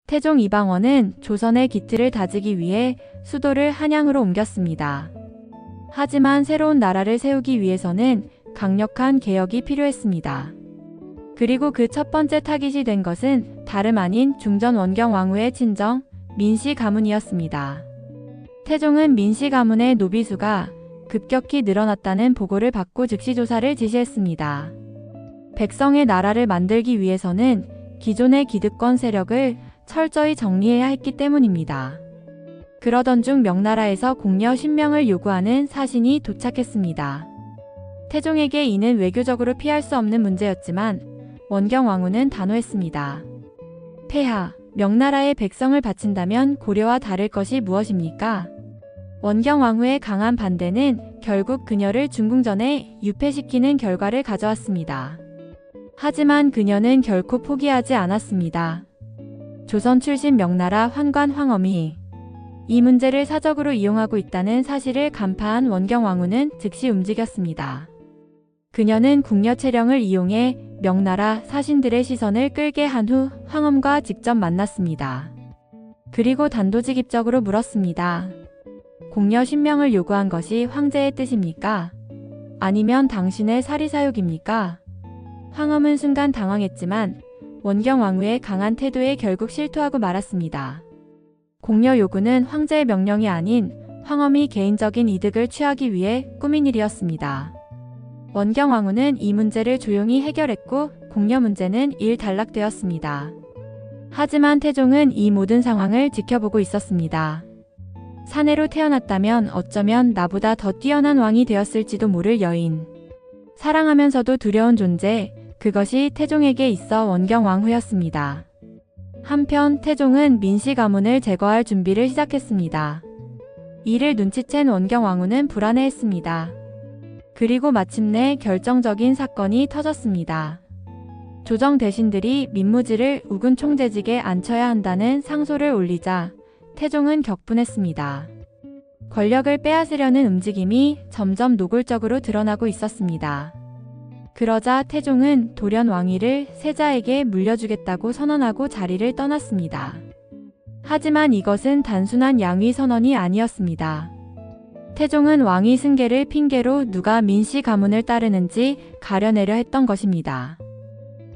태종 이방원은 조선의 기틀을 다지기 위해 수도를 한양으로 옮겼습니다. 하지만 새로운 나라를 세우기 위해서는 강력한 개혁이 필요했습니다. 그리고 그 첫 번째 타깃이 된 것은 다름 아닌 중전 원경 왕후의 친정 민씨 가문이었습니다. 태종은 민씨 가문의 노비수가 급격히 늘어났다는 보고를 받고 즉시 조사를 지시했습니다. 백성의 나라를 만들기 위해서는 기존의 기득권 세력을 철저히 정리해야 했기 때문입니다. 그러던 중 명나라에서 공려 10명을 요구하는 사신이 도착했습니다. 태종에게 이는 외교적으로 피할 수 없는 문제였지만 원경 왕후는 단호했습니다. 폐하, 명나라의 백성을 바친다면 고려와 다를 것이 무엇입니까? 원경 왕후의 강한 반대는 결국 그녀를 중궁전에 유폐시키는 결과를 가져왔습니다. 하지만 그녀는 결코 포기하지 않았습니다. 조선 출신 명나라 환관 황엄이 이 문제를 사적으로 이용하고 있다는 사실을 간파한 원경 왕후는 즉시 움직였습니다. 그녀는 궁녀체령을 이용해 명나라 사신들의 시선을 끌게 한 후 황엄과 직접 만났습니다. 그리고 단도직입적으로 물었습니다. 공녀 10명을 요구한 것이 황제의 뜻입니까? 아니면 당신의 사리사욕입니까? 황엄은 순간 당황했지만 원경 왕후의 강한 태도에 결국 실토하고 말았습니다. 공녀 요구는 황제의 명령이 아닌 황엄이 개인적인 이득을 취하기 위해 꾸민 일이었습니다. 원경 왕후는 이 문제를 조용히 해결했고 공녀 문제는 일단락되었습니다. 하지만 태종은 이 모든 상황을 지켜보고 있었습니다. 사내로 태어났다면 어쩌면 나보다 더 뛰어난 왕이 되었을지도 모를 여인. 사랑하면서도 두려운 존재, 그것이 태종에게 있어 원경 왕후였습니다. 한편 태종은 민씨 가문을 제거할 준비를 시작했습니다. 이를 눈치챈 원경 왕후는 불안해했습니다. 그리고 마침내 결정적인 사건이 터졌습니다. 조정 대신들이 민무지를 우군 총재직에 앉혀야 한다는 상소를 올리자 태종은 격분했습니다. 권력을 빼앗으려는 움직임이 점점 노골적으로 드러나고 있었습니다. 그러자 태종은 돌연 왕위를 세자에게 물려주겠다고 선언하고 자리를 떠났습니다. 하지만 이것은 단순한 양위 선언이 아니었습니다. 태종은 왕위 승계를 핑계로 누가 민씨 가문을 따르는지 가려내려 했던 것입니다.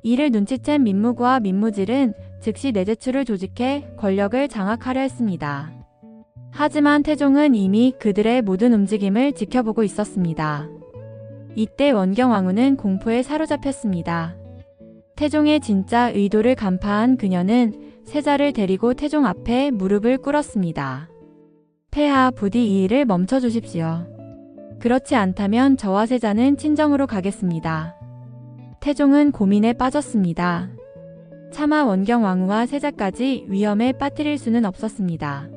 이를 눈치챈 민무구와 민무질은 즉시 내제추를 조직해 권력을 장악하려 했습니다. 하지만 태종은 이미 그들의 모든 움직임을 지켜보고 있었습니다. 이때 원경 왕후는 공포에 사로잡혔습니다. 태종의 진짜 의도를 간파한 그녀는 세자를 데리고 태종 앞에 무릎을 꿇었습니다. 폐하, 부디 이 일을 멈춰주십시오. 그렇지 않다면 저와 세자는 친정으로 가겠습니다. 태종은 고민에 빠졌습니다. 차마 원경 왕후와 세자까지 위험에 빠뜨릴 수는 없었습니다.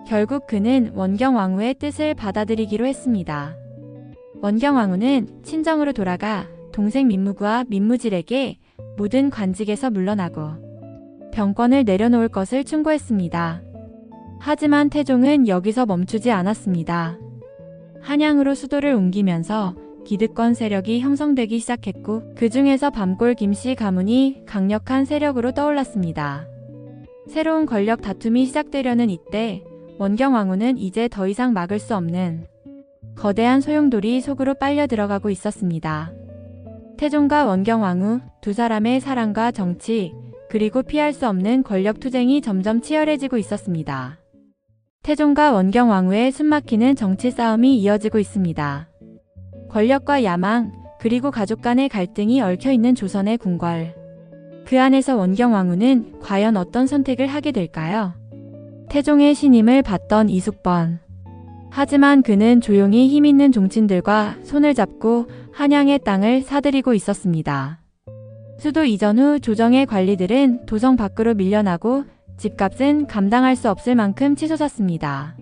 결국 그는 원경 왕후의 뜻을 받아들이기로 했습니다. 원경 왕후는 친정으로 돌아가 동생 민무구와 민무질에게 모든 관직에서 물러나고 병권을 내려놓을 것을 충고했습니다. 하지만 태종은 여기서 멈추지 않았습니다. 한양으로 수도를 옮기면서 기득권 세력이 형성되기 시작했고 그 중에서 밤골 김씨 가문이 강력한 세력으로 떠올랐습니다. 새로운 권력 다툼이 시작되려는 이때 원경 왕후는 이제 더 이상 막을 수 없는 거대한 소용돌이 속으로 빨려 들어가고 있었습니다. 태종과 원경 왕후 두 사람의 사랑과 정치, 그리고 피할 수 없는 권력 투쟁이 점점 치열해지고 있었습니다. 태종과 원경 왕후의 숨막히는 정치 싸움이 이어지고 있습니다. 권력과 야망, 그리고 가족 간의 갈등이 얽혀있는 조선의 궁궐. 그 안에서 원경 왕후는 과연 어떤 선택을 하게 될까요? 태종의 신임을 받던 이숙번. 하지만 그는 조용히 힘있는 종친들과 손을 잡고 한양의 땅을 사들이고 있었습니다. 수도 이전 후 조정의 관리들은 도성 밖으로 밀려나고 집값은 감당할 수 없을 만큼 치솟았습니다.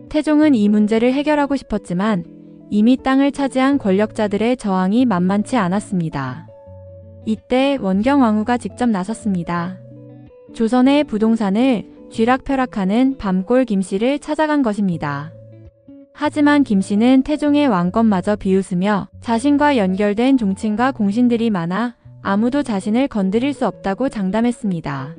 태종은 이 문제를 해결하고 싶었지만 이미 땅을 차지한 권력자들의 저항이 만만치 않았습니다. 이때 원경 왕후가 직접 나섰습니다. 조선의 부동산을 쥐락펴락하는 밤골 김씨를 찾아간 것입니다. 하지만 김씨는 태종의 왕권마저 비웃으며 자신과 연결된 종친과 공신들이 많아 아무도 자신을 건드릴 수 없다고 장담했습니다.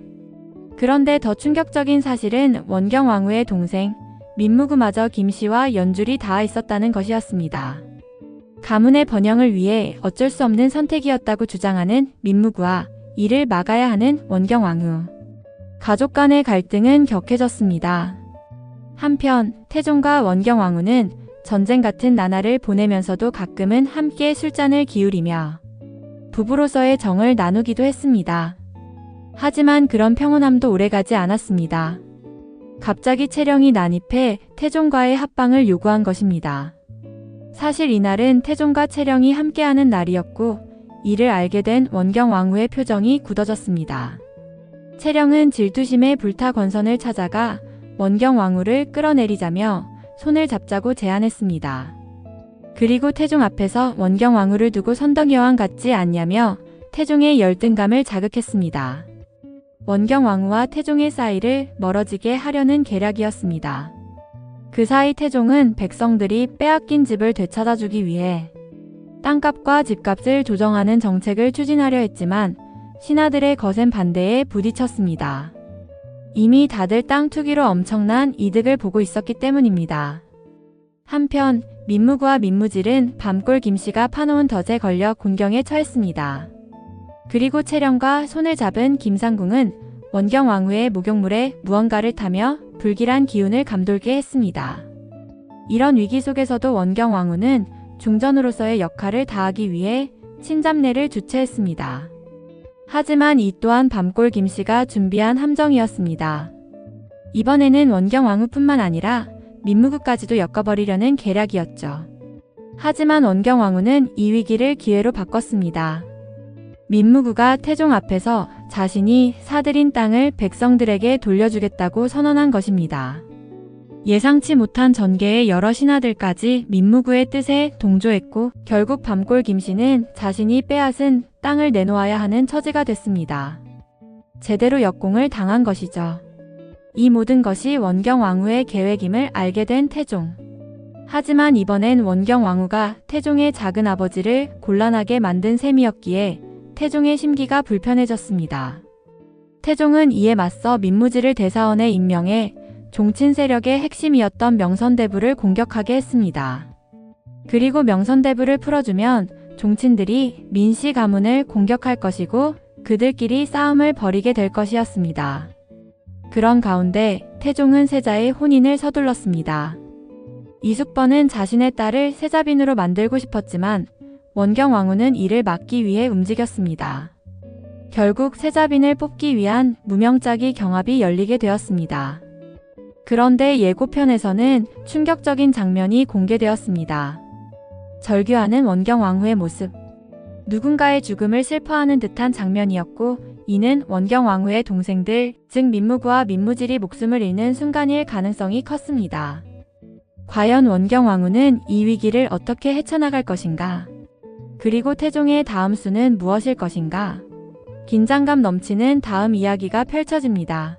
그런데 더 충격적인 사실은 원경왕후의 동생 민무구마저 김씨와 연줄이 닿아 있었다는 것이었습니다. 가문의 번영을 위해 어쩔 수 없는 선택이었다고 주장하는 민무구와 이를 막아야 하는 원경왕후. 가족 간의 갈등은 격해졌습니다. 한편 태종과 원경왕후는 전쟁 같은 나날을 보내면서도 가끔은 함께 술잔을 기울이며 부부로서의 정을 나누기도 했습니다. 하지만 그런 평온함도 오래가지 않았습니다. 갑자기 채령이 난입해 태종과의 합방을 요구한 것입니다. 사실 이날은 태종과 채령이 함께하는 날이었고 이를 알게 된 원경왕후의 표정이 굳어졌습니다. 채령은 질투심에 불타 권선을 찾아가 원경왕후를 끌어내리자며 손을 잡자고 제안했습니다. 그리고 태종 앞에서 원경왕후를 두고 선덕여왕 같지 않냐며 태종의 열등감을 자극했습니다. 원경왕후와 태종의 사이를 멀어지게 하려는 계략이었습니다. 그 사이 태종은 백성들이 빼앗긴 집을 되찾아주기 위해 땅값과 집값을 조정하는 정책을 추진하려 했지만 신하들의 거센 반대에 부딪혔습니다. 이미 다들 땅 투기로 엄청난 이득을 보고 있었기 때문입니다. 한편 민무구와 민무질은 밤골 김씨가 파놓은 덫에 걸려 곤경에 처했습니다. 그리고 채령과 손을 잡은 김상궁은 원경왕후의 목욕물에 무언가를 타며 불길한 기운을 감돌게 했습니다. 이런 위기 속에서도 원경왕후는 중전으로서의 역할을 다하기 위해 친잡례를 주최했습니다. 하지만 이 또한 밤골 김씨가 준비한 함정이었습니다. 이번에는 원경왕후뿐만 아니라 민무구까지도 엮어버리려는 계략이었죠. 하지만 원경왕후는 이 위기를 기회로 바꿨습니다. 민무구가 태종 앞에서 자신이 사들인 땅을 백성들에게 돌려주겠다고 선언한 것입니다. 예상치 못한 전개의 여러 신하들까지 민무구의 뜻에 동조했고 결국 밤골 김씨는 자신이 빼앗은 땅을 내놓아야 하는 처지가 됐습니다. 제대로 역공을 당한 것이죠. 이 모든 것이 원경왕후의 계획임을 알게 된 태종. 하지만 이번엔 원경왕후가 태종의 작은아버지를 곤란하게 만든 셈이었기에 태종의 심기가 불편해졌습니다. 태종은 이에 맞서 민무지를 대사원에 임명해 종친 세력의 핵심이었던 명선대부를 공격하게 했습니다. 그리고 명선대부를 풀어주면 종친들이 민씨 가문을 공격할 것이고 그들끼리 싸움을 벌이게 될 것이었습니다. 그런 가운데 태종은 세자의 혼인을 서둘렀습니다. 이숙번은 자신의 딸을 세자빈으로 만들고 싶었지만 원경왕후는 이를 막기 위해 움직였습니다. 결국 세자빈을 뽑기 위한 무명짜기 경합이 열리게 되었습니다. 그런데 예고편에서는 충격적인 장면이 공개되었습니다. 절규하는 원경왕후의 모습. 누군가의 죽음을 슬퍼하는 듯한 장면이었고 이는 원경왕후의 동생들, 즉 민무구와 민무질이 목숨을 잃는 순간일 가능성이 컸습니다. 과연 원경왕후는 이 위기를 어떻게 헤쳐나갈 것인가? 그리고 태종의 다음 수는 무엇일 것인가? 긴장감 넘치는 다음 이야기가 펼쳐집니다.